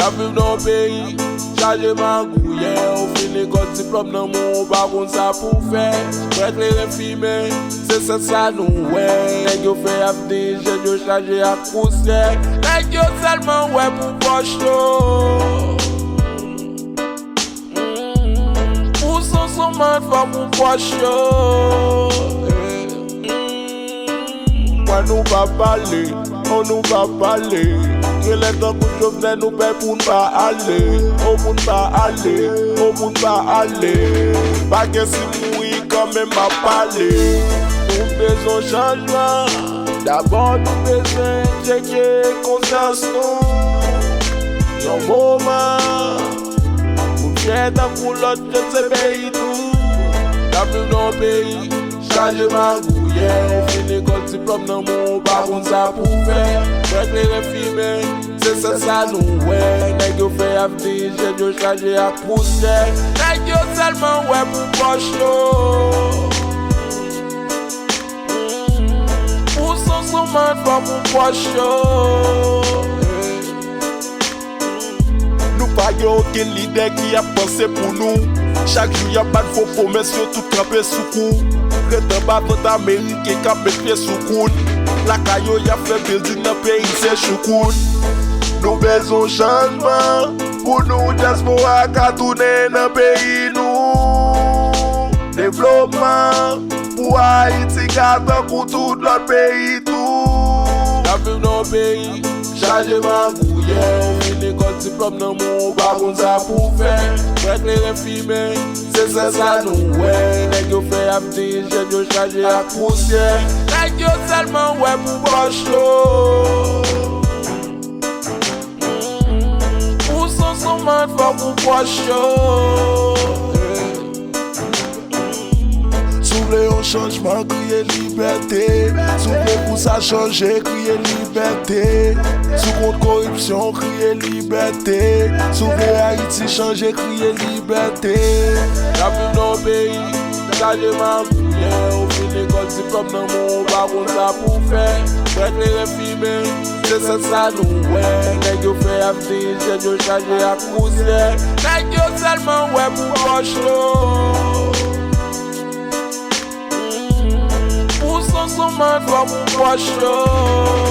RIVE Nou Peyi, chanjman gouye, ou fini kote diplôme nan moun, pa kon sa pou fè. Prête les refime, c'est ça nou wè. Nèg yo fè avdi, jen yo chanje ak pousse. Nèg yo seulement wè pou poche yo. Pour son man fè pou poche yo. Moi nous va parler, on nous va parler. Rele Tankou Jovenel nou paye pour n'pa aller. Oh pour n'pa aller, oh pour n'pa aller. Pas que si mouri quand même à parler. Nou bezwen chanjman. D'abord nou bezwen checker conscience nou. Yon moment pou fè Tankou Lòt Peyi tout. RIVE Nou Peyi, chanjman gouye, ou fini kote diplôme nan moun, pa kon sa pou fè. Prête les refime, c'est ça nou wè. Nèg yo fè avdi, jen yo chanje ak pousse. Nèg yo seulement wè pou poche yo. Pour son man fè pou poche yo. Nou pa gen aucun leader qui a pensé pour nous. Chaque jour y'a pas de faux promesses, yo tout trempé sous coup. Prétend battre d'Amérique qui a met pied sous coude. La caillou y'a fait building dans pays c'est choukoun. Nou bezwen chanjman, pour nous diaspora ka tourner dans pays nous. Développement, pour Haiti ka Tankou tout l'autre pays tout. RIVE Nou Peyi, chanjman gouye, ou fini kote diplôme nan moun, pa kon sa pou fè. Prête les refime, c'est ça nou wè. Nèg yo fè avdi, jen yo chanje ak pousse. Nèg yo seulement wè pou poche yo. Pour son man fè pou poche yo. Souvle yon chanjman, kriye liberté. Souvle pou sa chanje, kriye liberté. Sous contre corruption, crier liberté. Souvle Haïti, changer, crier liberté. RIVE Nou Peyi, chanjman gouye, ou fini kote diplôme nan moun, pa kon sa pou fè. Prête les refime, c'est ça nou wè. Nèg yo fè avdi, jen yo chanje ak pousse. Nèg yo seulement wè pou poche yo. Pour son man fè pou poche yo.